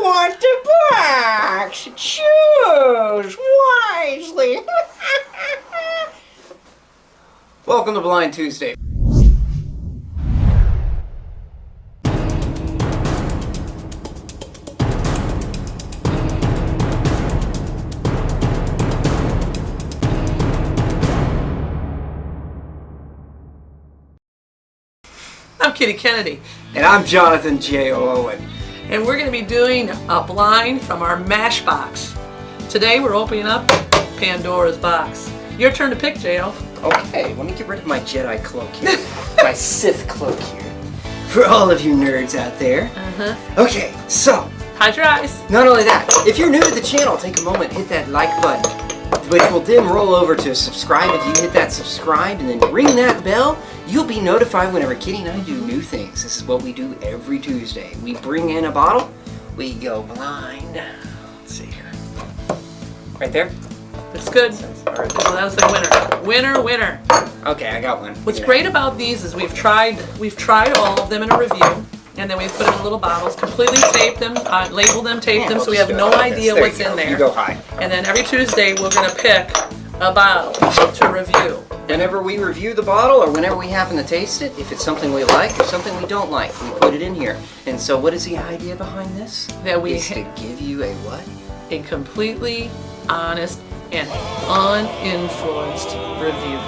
want the box? Choose wisely. Welcome to Blind Tuesday. I'm Kitty Kennedy. And I'm Jonathan J. Owen. And we're going to be doing a blind from our mash box. Today we're opening up Pandora's box. Your turn to pick, J.O. Okay, let me get rid of my Jedi cloak here. My Sith cloak here. For all of you nerds out there. Okay, so. Hide your eyes. Not only that, if you're new to the channel, take a moment, hit that like button, which will then roll over to subscribe. If you hit that subscribe and then ring that bell, you'll be notified whenever Kitty and I do new things. This is what we do every Tuesday. We bring in a bottle, we go blind. Let's see here. Right there? It's good. Well, that was the winner. Winner, winner. Okay, I got one. What's great about these is we've tried all of them in a review, and then we've put them in little bottles, completely taped them, labeled them, taped them, so we have no idea what's in there. You go high. And then every Tuesday we're going to pick a bottle to review. Whenever we review the bottle or whenever we happen to taste it, if it's something we like or something we don't like, we put it in here. And so what is the idea behind this? That we is to give you a what? A completely honest and uninfluenced review.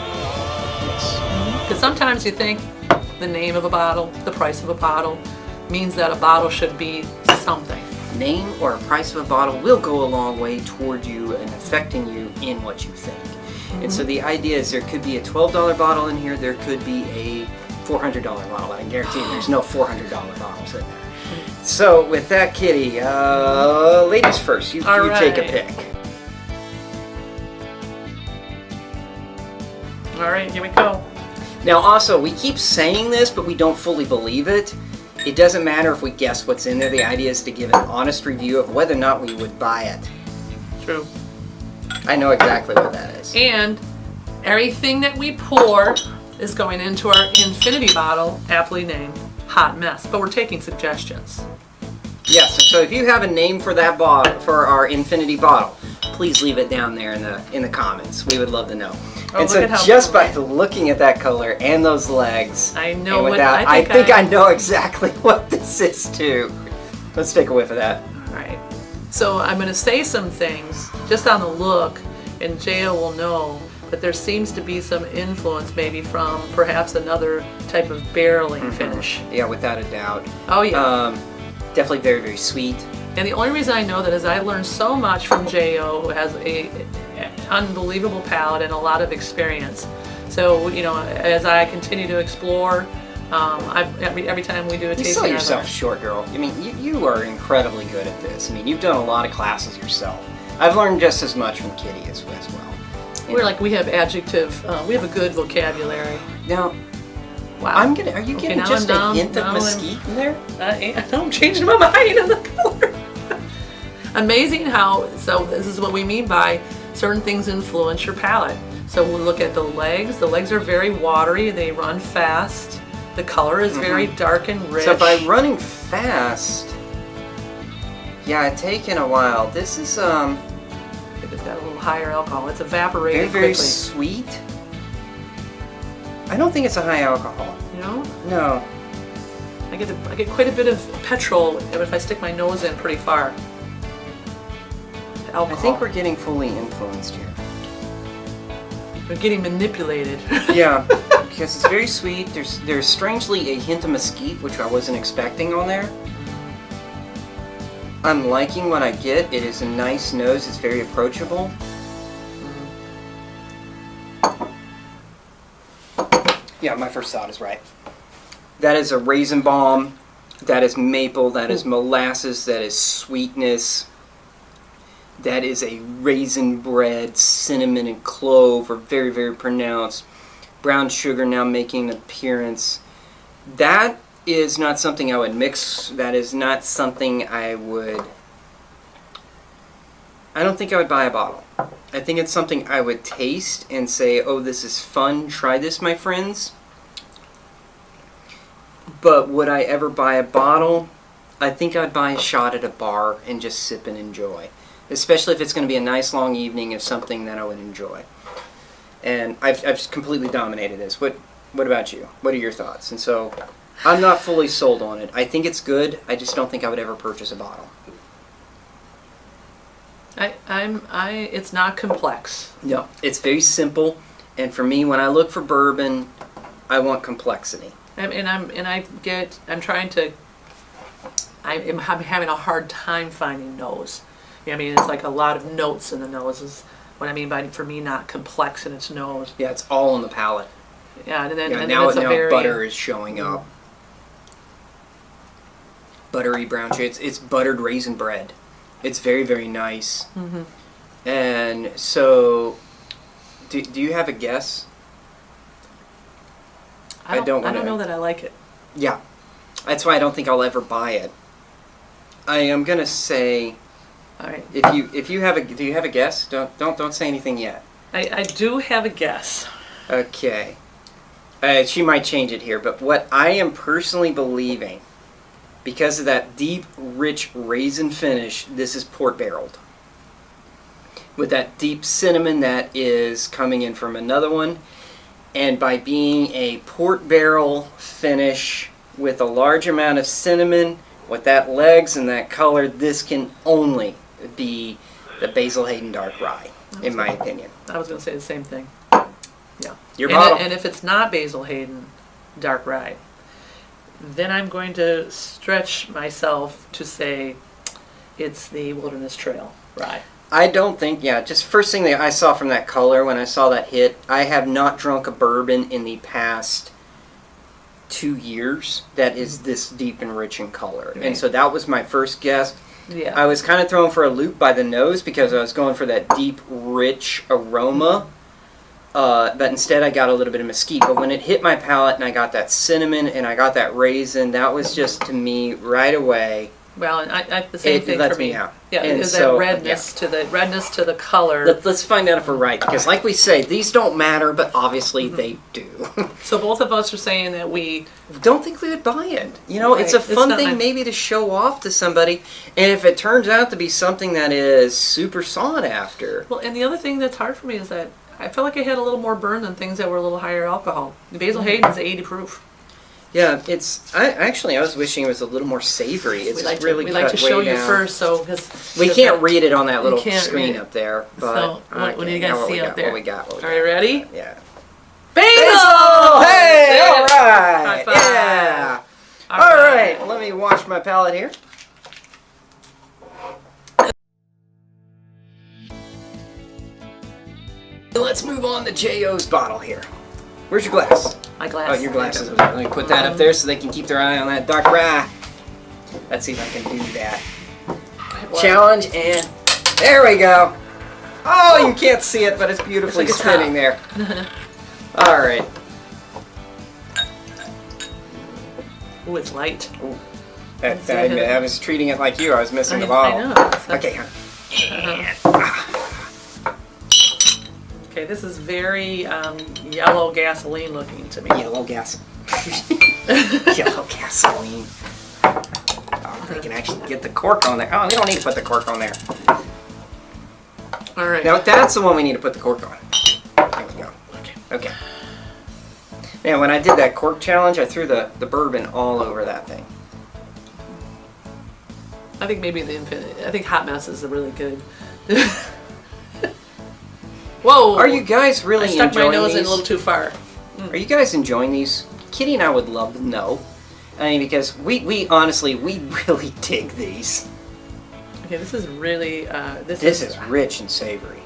Yes. Because sometimes you think the name of a bottle, the price of a bottle, means that a bottle should be something. Name or price of a bottle will go a long way toward you and affecting you in what you think. And so the idea is there could be a $12 bottle in here, there could be a $400 bottle. I guarantee you there's no $400 bottles in there. So with that, Kitty, ladies first, you take a pick. All right, here we go. Now also, we keep saying this, but we don't fully believe it. It doesn't matter if we guess what's in there. The idea is to give an honest review of whether or not we would buy it. True. I know exactly what that is. And everything that we pour is going into our infinity bottle, aptly named Hot Mess. But we're taking suggestions. Yes, so if you have a name for that bottle, for our infinity bottle, please leave it down there in the comments. We would love to know. Oh, and so just by looking at that color and those legs, I know what I think I know exactly what this is too. Let's take a whiff of that. All right. So I'm going to say some things just on the look, and J.O. will know, but there seems to be some influence maybe from perhaps another type of barreling finish. Yeah, without a doubt. Oh yeah. Definitely very, very sweet. And the only reason I know that is I learned so much from J.O., who has an unbelievable palate and a lot of experience. So, you know, as I continue to explore, every time we do a tasting, you sell yourself short, girl. I mean, you are incredibly good at this. I mean, you've done a lot of classes yourself. I've learned just as much from Kitty as well. We have adjective, we have a good vocabulary. Now, wow. Are you getting just a hint of mesquite in there? I'm changing my mind on the color. Amazing how, so this is what we mean by certain things influence your palate. So we'll look at the legs. The legs are very watery, they run fast. The color is very dark and rich. So by running fast, yeah, it's taken a while. This is, it's got a little higher alcohol. It's evaporated very quickly. Sweet. I don't think it's a high alcohol. You know? No. I get quite a bit of petrol if I stick my nose in pretty far. Alcohol. I think we're getting fully influenced here. We're getting manipulated. Yeah, because it's very sweet. There's strangely a hint of mesquite, which I wasn't expecting on there. I'm liking what I get. It is a nice nose. It's very approachable. Yeah, my first thought is right. That is a raisin balm. That is maple. That is molasses. That is sweetness. That is a raisin bread. Cinnamon and clove are very, very pronounced. Brown sugar now making an appearance. That is not something I would mix. That is not something I don't think I would buy a bottle. I think it's something I would taste and say, oh, this is fun. Try this, my friends. But would I ever buy a bottle? I think I'd buy a shot at a bar and just sip and enjoy. Especially if it's going to be a nice long evening of something that I would enjoy. And I've completely dominated this. What about you? What are your thoughts? And so, I'm not fully sold on it. I think it's good. I just don't think I would ever purchase a bottle. It's not complex. No, it's very simple. And for me, when I look for bourbon, I want complexity. I'm having a hard time finding nose. I mean, it's like a lot of notes in the nose is what I mean by, for me, not complex in its nose. Yeah, it's all on the palate. Yeah, and then now it's a very butter is showing up. Buttery brown sugar. It's buttered raisin bread. It's very, very nice. Mm-hmm. And so, do you have a guess? I don't know that I like it. Yeah, that's why I don't think I'll ever buy it. I am gonna say, all right. If you have do you have a guess? Don't say anything yet. I do have a guess. Okay. She might change it here, but what I am personally believing, because of that deep, rich raisin finish, this is port barreled. With that deep cinnamon that is coming in from another one, and by being a port barrel finish with a large amount of cinnamon, with that legs and that color, this can only be the Basil Hayden Dark Rye, in my opinion. I was going to say the same thing. Yeah. Your bottle. And if it's not Basil Hayden Dark Rye, then I'm going to stretch myself to say it's the Wilderness Trail Rye. I don't think, just first thing that I saw from that color when I saw that hit, I have not drunk a bourbon in the past 2 years that is this deep and rich in color. Right. And so that was my first guess. Yeah. I was kind of thrown for a loop by the nose because I was going for that deep, rich aroma. But instead I got a little bit of mesquite. But when it hit my palate and I got that cinnamon and I got that raisin, that was just, to me, right away. Well, and I the same thing lets for me. me out. Yeah, And because so, that redness to the color. Let's find out if we're right. Because like we say, these don't matter, but obviously they do. So both of us are saying that we don't think we would buy it. You know, Right. it's a fun It's not- thing maybe to show off to somebody. And if it turns out to be something that is super sought after. Well, and the other thing that's hard for me is that I felt like it had a little more burn than things that were a little higher alcohol. Basil Hayden is 80 proof. Yeah, I was wishing it was a little more savory. It's We like really to, we like to cut way show you down. first, so because We can't read it on that little can't screen read it. up there. But So, what do you guys now see we up got, there? What we got? Are you ready? Yeah. Basil! Hey, Yeah. all right. High five. Yeah. All All right. Let me wash my palate here. Let's move on to J.O.'s bottle here. Where's your glass? My glass. Oh, your glasses. Let me put that up there so they can keep their eye on that dark rye. Let's see if I can do that. Challenge, and there we go. Oh, you can't see it, but it's beautifully It's like a spinning there. All right. Ooh, it's light. Ooh. I was treating it like you. I was missing the bottle. I know. It's like- Okay. Okay, this is very yellow gasoline looking to me. Yellow gas. Yellow gasoline. Oh, they can actually get the cork on there. Oh, we don't need to put the cork on there. All right. Now that's the one we need to put the cork on. There we go. Okay. Man, when I did that cork challenge, I threw the bourbon all over that thing. I think maybe I think Hot Mess is a really good. Whoa! Are you guys really I stuck enjoying my nose these? in a little too far. Are you guys enjoying these? Kitty and I would love to know. I mean, because we honestly, we really dig these. Okay, this is really This is rich and savory.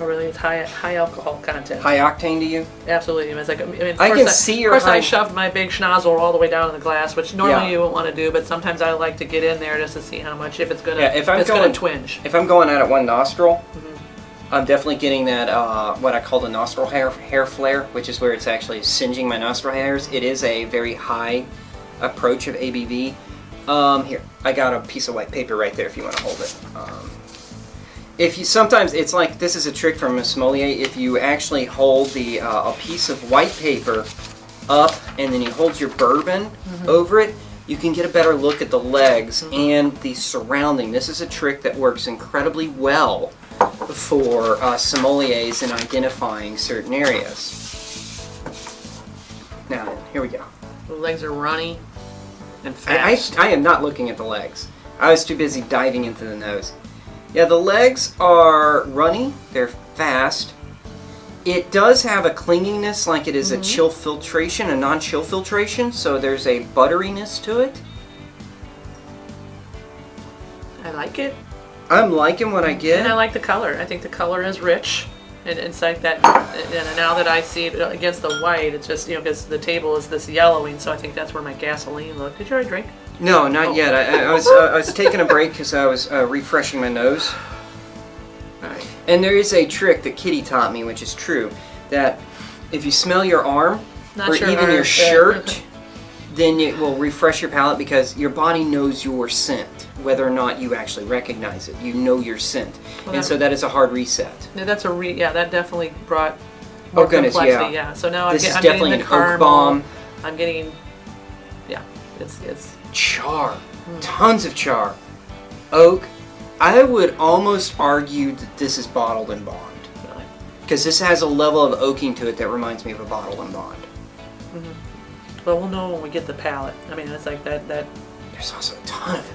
Oh, really? It's high alcohol content. High octane to you? Absolutely. It's like, of I course can see your Of course, I high- shoved my big schnozzle all the way down in the glass, which normally Yeah. you won't want to do, but sometimes I like to get in there just to see how much, if it's gonna, Yeah, if I'm it's going- gonna twinge. If I'm going out at one nostril, I'm definitely getting that, what I call the nostril hair flare, which is where it's actually singeing my nostril hairs. It is a very high approach of ABV. Here, I got a piece of white paper right there if you want to hold it. Sometimes it's like, this is a trick from a sommelier, if you actually hold the a piece of white paper up and then you hold your bourbon over it, you can get a better look at the legs and the surrounding. This is a trick that works incredibly well for sommeliers in identifying certain areas. Now, here we go. The legs are runny and fast. I am not looking at the legs. I was too busy diving into the nose. Yeah, the legs are runny. They're fast. It does have a clinginess like it is a chill filtration, a non-chill filtration, so there's a butteriness to it. I like it. I'm liking what I get. And I like the color. I think the color is rich. And it's like that, and now that I see it against the white, it's just, because the table is this yellowing, so I think that's where my gasoline looked. Did you already drink? No, not yet. I was taking a break because I was refreshing my nose. All right. And there is a trick that Kitty taught me, which is true, that if you smell your arm, or even your shirt, then it will refresh your palate because your body knows your scent, whether or not you actually recognize it. You know your scent. Well, and so that is a hard reset. Yeah, that definitely brought more complexity. Yeah. So now I'm definitely getting the an caramel. oak bomb. I'm getting, it's char. Tons of char. Oak. I would almost argue that this is bottled and bond. really. Because this has a level of oaking to it that reminds me of a bottled and bond. Well, we'll know when we get the palate. I mean, it's like that. There's also a ton of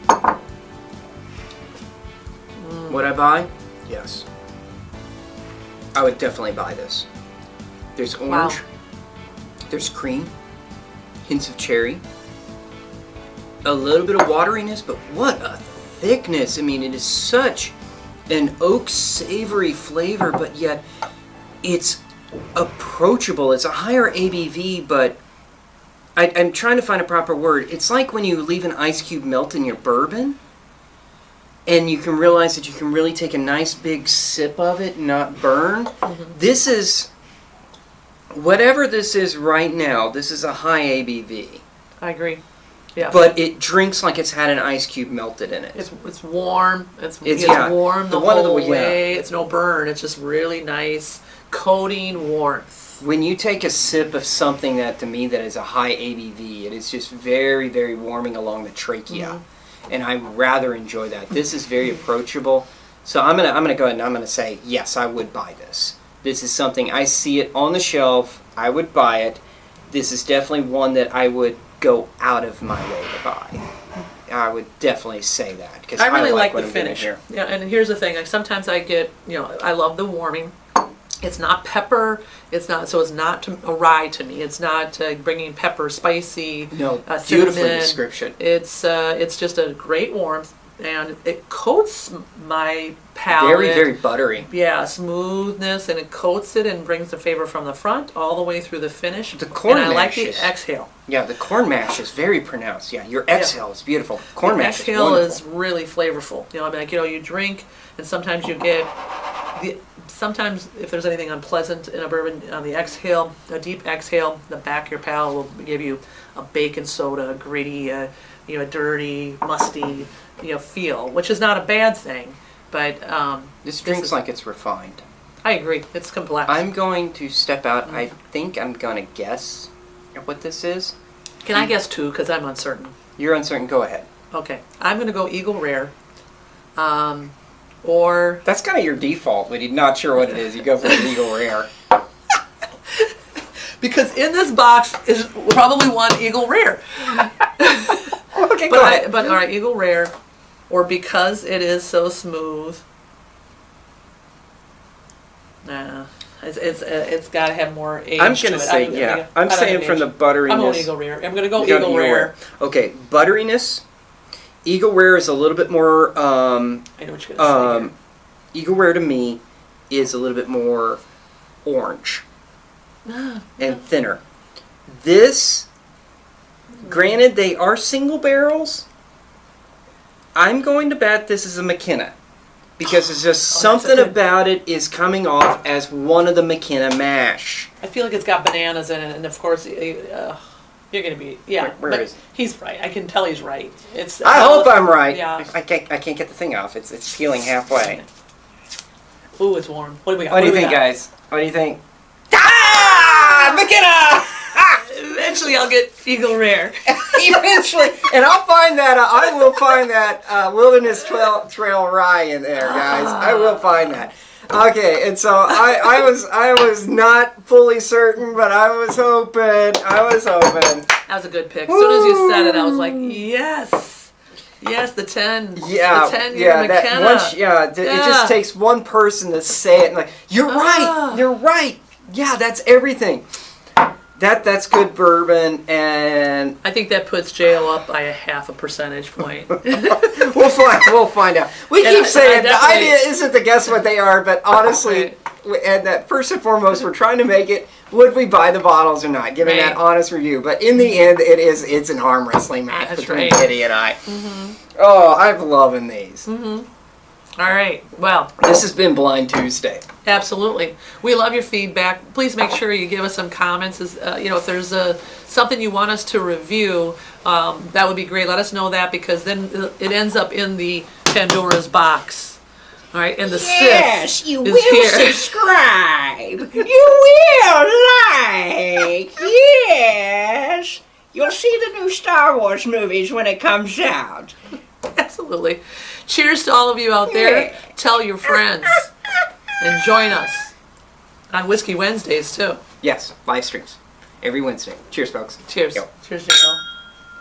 vanilla. Would I buy? Yes. I would definitely buy this. There's orange. Wow. There's cream. Hints of cherry. A little bit of wateriness, but what a thickness. I mean, it is such an oak savory flavor, but yet it's approachable. It's a higher ABV, but I'm trying to find a proper word. It's like when you leave an ice cube melt in your bourbon, and you can realize that you can really take a nice big sip of it and not burn. This is, whatever this is right now, this is a high ABV. I agree. Yeah. But it drinks like it's had an ice cube melted in it. It's warm. It's yeah, warm the one of whole the- way. It's no burn. It's just really nice coating warmth. When you take a sip of something that, to me, that is a high ABV, it is just very, very warming along the trachea. And I rather enjoy that. This is very approachable. So I'm gonna go ahead and I'm gonna say, yes, I would buy this. This is something, I see it on the shelf, I would buy it. This is definitely one that I would go out of my way to buy. I would definitely say that. Because I really like what the I'm getting finish. here. Yeah, and here's the thing. Sometimes I get, I love the warming. It's not pepper. It's not a rye to me. It's not bringing pepper, spicy. No, cinnamon. beautiful description. It's just a great warmth, and it coats my palate. Very, very buttery. Yeah, smoothness, and it coats it and brings the flavor from the front all the way through the finish. The corn and I like mash the is- exhale. Yeah, the corn mash is very pronounced. Yeah, your exhale is beautiful. Corn The mash is exhale wonderful. is really flavorful. You drink, and sometimes you get sometimes if there's anything unpleasant in a bourbon, on the exhale, a deep exhale, the back of your palate will give you a baking soda, a gritty, a dirty, musty, feel, which is not a bad thing. But This drinks like it's refined. I agree. It's complex. I'm going to step out. I think I'm going to guess at what this is. Can I guess two? Because I'm uncertain. You're uncertain. Go ahead. Okay. I'm going to go Eagle Rare. Or That's kind of your default. When you're not sure what it is, you go for the Eagle Rare. because in this box is probably one Eagle Rare. Okay, go ahead. But all right, Eagle Rare, or because it is so smooth. Nah, it's got to have more age. I'm to going to it. say, yeah. I'm I don't saying have from the age. butteriness. I'm going Eagle Rare. I'm going to go You're going Eagle Rare. Okay, butteriness. Eagle Rare is a little bit more. I know what you're going to say. Eagle Rare to me is a little bit more orange and thinner. This, granted, they are single barrels. I'm going to bet this is a McKenna because it's just something about it is coming off as one of the McKenna mash. I feel like it's got bananas in it, and of course, you're going to be Where but is it? he's right. I can tell he's right. I hope I'm right. Yeah. I can't get the thing off. It's peeling halfway. Ooh, it's warm. What do we got? What do you think, guys? What do you think? Ah! McKenna! Eventually, I'll get Eagle Rare. Eventually, and I'll find that. I will find that Wilderness Trail Rye in there, guys. I will find that. Okay, and so I was not fully certain, but I was hoping. That was a good pick. As soon as you said it, I was like, yes, the 10. Yeah, the 10-year McKenna. It just takes one person to say it, and like, you're right. Yeah, that's everything. That's good bourbon, and I think that puts JL up by a 0.5 percentage point. we'll find out. We keep saying the idea isn't to guess what they are, but honestly, and that first and foremost, we're trying to make it. Would we buy the bottles or not? Giving that honest review, but in the end, it's an arm wrestling match between Kitty and I. Mm-hmm. Oh, I'm loving these. Mm-hmm. All right. Well, this has been Blind Tuesday. Absolutely. We love your feedback. Please make sure you give us some comments. If there's something you want us to review, that would be great. Let us know that, because then it ends up in the Pandora's box. All right, and the Yes, you will here. subscribe. You will like. Yes. You'll see the new Star Wars movies when it comes out. Absolutely. Cheers to all of you out there. Yeah. Tell your friends. And join us on Whiskey Wednesdays, too. Yes, live streams every Wednesday. Cheers, folks. Cheers. Yo. Cheers, JL.